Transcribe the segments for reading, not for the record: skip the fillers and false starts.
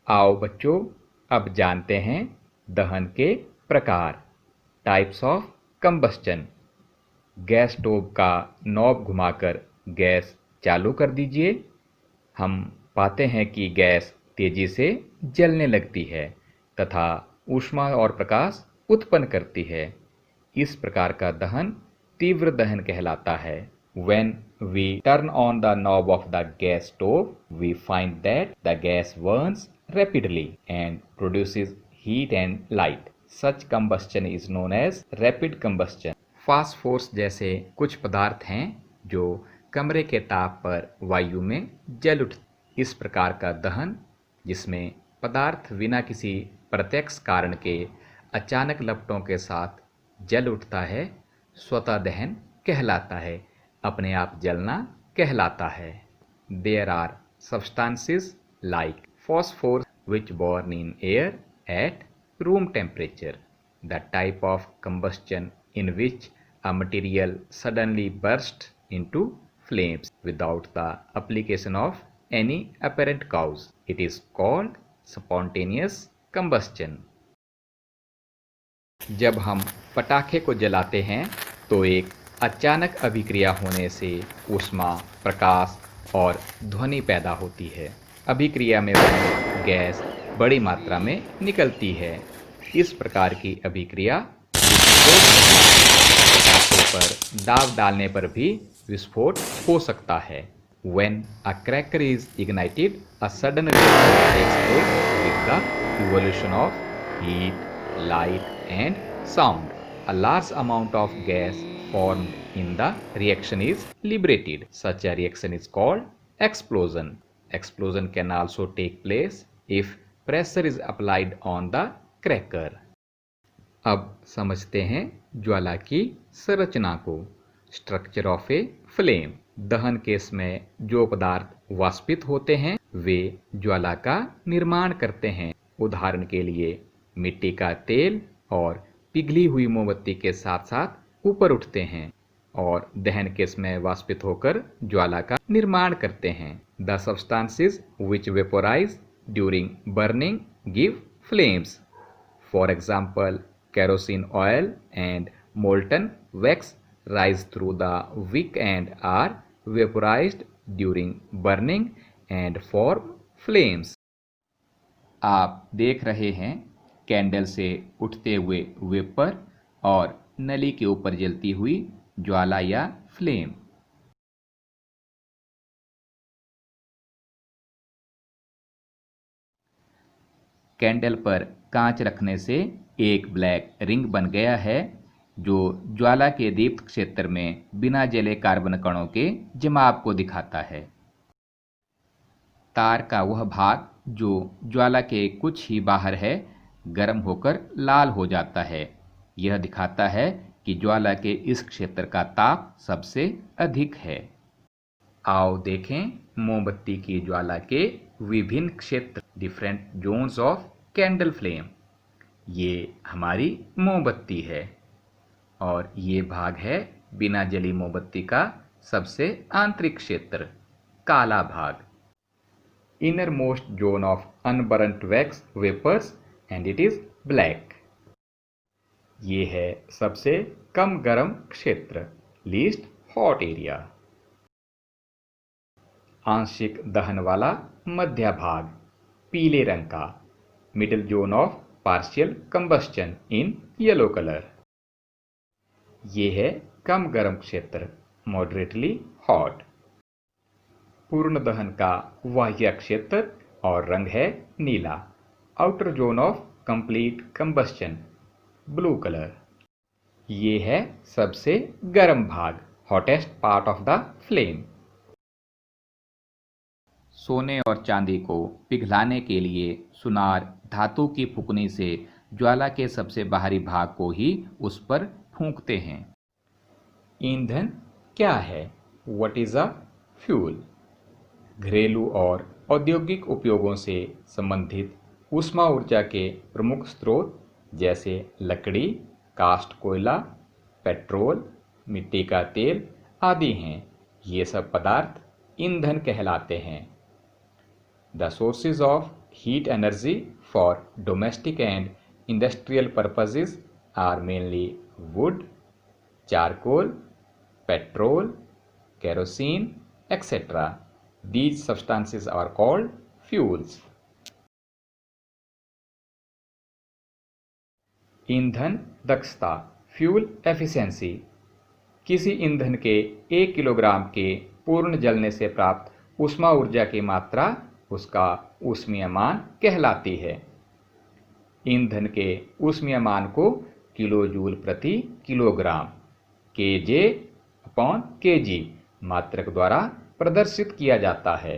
आओ बच्चों, अब जानते हैं दहन के प्रकार, types of combustion. Gas stove का नॉब घुमाकर गैस चालू कर दीजिए। हम पाते हैं कि गैस तेजी से जलने लगती है तथा ऊष्मा और प्रकाश उत्पन्न करती है। इस प्रकार का दहन तीव्र दहन कहलाता है। When we turn on the knob of the gas stove, we find that the gas burns rapidly and produces heat and light. Such combustion is known as rapid combustion. Phosphorus जैसे कुछ पदार्थ हैं जो कमरे के ताप पर वायु में जल उठ। इस प्रकार का दहन, जिसमें पदार्थ बिना किसी प्रत्यक्ष कारण के अचानक लपटों के साथ जल उठता है, स्वतः दहन कहलाता है, अपने आप जलना कहलाता है। There are substances like phosphorus which burn in air at room temperature. The type of combustion in which a material suddenly bursts into flames without the application of any apparent cause. It is called spontaneous combustion. जब हम पटाखे को जलाते हैं तो एक अचानक अभिक्रिया होने से ऊष्मा, प्रकाश और ध्वनि पैदा होती है। अभिक्रिया में बनी गैस बड़ी मात्रा में निकलती है। इस प्रकार की अभिक्रिया पटाखों पर दाब डालने पर भी विस्फोट हो सकता है। When a cracker is ignited, a sudden reaction takes place with the evolution of heat, light and sound. A large amount of gas formed in the reaction is liberated. Such a reaction is called explosion. Explosion can also take place if pressure is applied on the cracker. अब समझते हैं ज्वाला की संरचना को। Structure of a flame. दहन के समय जो पदार्थ वाष्पित होते हैं वे ज्वाला का निर्माण करते हैं। उदाहरण के लिए मिट्टी का तेल और पिघली हुई मोमबत्ती के साथ साथ ऊपर उठते हैं और दहन के समय वाष्पित होकर ज्वाला का निर्माण करते हैं। The substances which vaporise during burning give flames. For example, kerosene oil and molten wax rise through the wick and are vaporized during burning and form flames. आप देख रहे हैं कैंडल से उठते हुए वेपर और नली के ऊपर जलती हुई ज्वाला या फ्लेम। कैंडल पर कांच रखने से एक ब्लैक रिंग बन गया है जो ज्वाला के दीप्त क्षेत्र में बिना जले कार्बन कणों के जमाव को दिखाता है। तार का वह भाग जो ज्वाला के कुछ ही बाहर है गर्म होकर लाल हो जाता है। यह दिखाता है कि ज्वाला के इस क्षेत्र का ताप सबसे अधिक है। आओ देखें मोमबत्ती की ज्वाला के विभिन्न क्षेत्र, different zones of candle flame. ये हमारी मोमबत्ती है और ये भाग है बिना जली मोमबत्ती का सबसे आंतरिक क्षेत्र, काला भाग। Innermost zone of unburnt wax vapours and it is black. ये है सबसे कम गर्म क्षेत्र, लीस्ट हॉट एरिया। आंशिक दहन वाला मध्य भाग, पीले रंग का, middle zone of partial combustion in yellow colour. ये है कम गर्म क्षेत्र, मॉडरेटली हॉट। पूर्ण दहन का बाह्य क्षेत्र और रंग है नीला, outer zone of complete combustion, blue colour. ये है सबसे गर्म भाग, hottest part of the flame. सोने और चांदी को पिघलाने के लिए सुनार धातु की फूंकनी से ज्वाला के सबसे बाहरी भाग को ही उस पर फूंकते हैं। ईंधन क्या है? What is a fuel? घरेलू और औद्योगिक उपयोगों से संबंधित ऊष्मा ऊर्जा के प्रमुख स्रोत जैसे लकड़ी, कास्ट कोयला, पेट्रोल, मिट्टी का तेल आदि हैं। ये सब पदार्थ ईंधन कहलाते हैं। The sources of heat energy for domestic and industrial purposes are mainly wood, charcoal, petrol, kerosene, etc. These substances are called fuels. ईंधन दक्षता, फ्यूल एफिशिएंसी। किसी ईंधन के 1 किलोग्राम के पूर्ण जलने से प्राप्त ऊष्मा ऊर्जा की मात्रा उसका ऊष्मीय मान कहलाती है। ईंधन के ऊष्मीय मान को किलोजूल प्रति किलोग्राम केजे अपॉन केजी मात्रक द्वारा प्रदर्शित किया जाता है।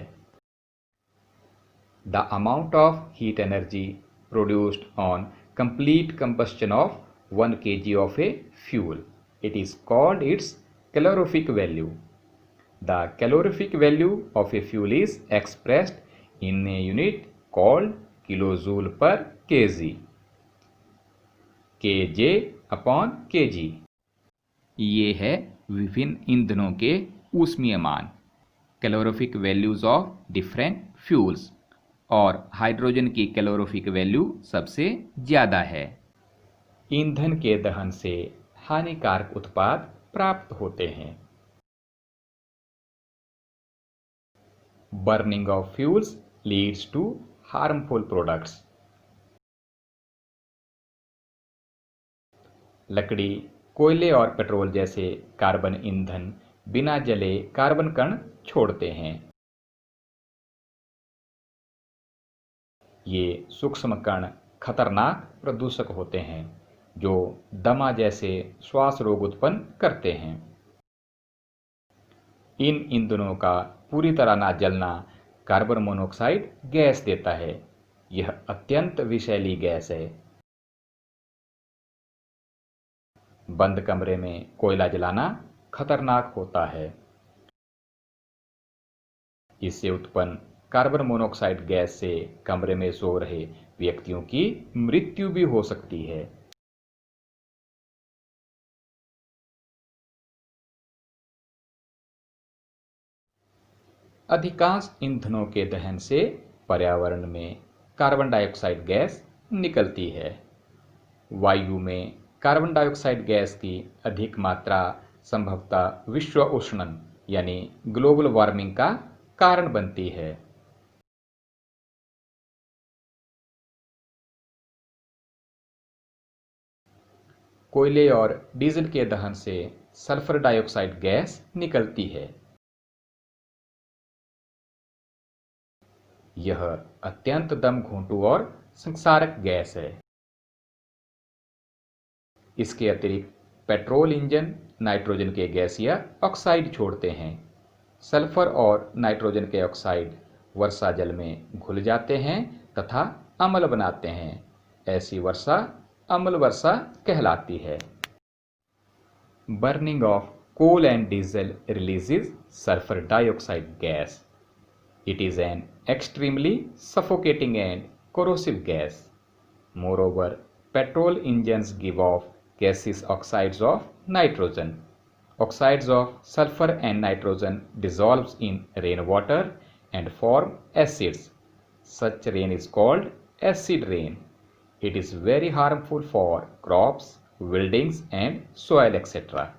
The amount of heat energy produced on complete combustion of 1 kg of a fuel. It is called its calorific value. The calorific value of a fuel is expressed in a unit called kilojoule per kg. kJ upon kg. ये है विभिन्न ईंधनों के ऊष्मीय मान, calorific values of different fuels, और hydrogen की calorific value सबसे ज़्यादा है। ईंधन के दहन से हानिकारक उत्पाद प्राप्त होते हैं। Burning of fuels leads to harmful products. लकड़ी, कोयले और पेट्रोल जैसे कार्बन ईंधन बिना जले कार्बन कण छोड़ते हैं। ये सूक्ष्म कण खतरनाक प्रदूषक होते हैं जो दमा जैसे श्वास रोग उत्पन्न करते हैं। इन ईंधनों का पूरी तरह ना जलना कार्बन मोनोऑक्साइड गैस देता है। यह अत्यंत विषैली गैस है। बंद कमरे में कोयला जलाना खतरनाक होता है। इससे उत्पन्न कार्बन मोनोऑक्साइड गैस से कमरे में सो रहे व्यक्तियों की मृत्यु भी हो सकती है। अधिकांश ईंधनों के दहन से पर्यावरण में कार्बन डाइऑक्साइड गैस निकलती है। वायु में कार्बन डाइऑक्साइड गैस की अधिक मात्रा संभवतः विश्व उष्णन यानी ग्लोबल वार्मिंग का कारण बनती है। कोयले और डीजल के दहन से सल्फर डाइऑक्साइड गैस निकलती है। यह अत्यंत दम घोंटू और संक्षारक गैस है। इसके अतिरिक्त पेट्रोल इंजन नाइट्रोजन के गैसीय ऑक्साइड छोड़ते हैं। सल्फर और नाइट्रोजन के ऑक्साइड वर्षा जल में घुल जाते हैं तथा अम्ल बनाते हैं। ऐसी वर्षा अम्ल वर्षा कहलाती है। Burning of coal and diesel releases sulphur dioxide gas. It is an extremely suffocating and corrosive gas. Moreover, petrol engines give off gaseous oxides of nitrogen. Oxides of sulfur and nitrogen dissolves in rainwater and form acids. Such rain is called acid rain. It is very harmful for crops, buildings and soil etc.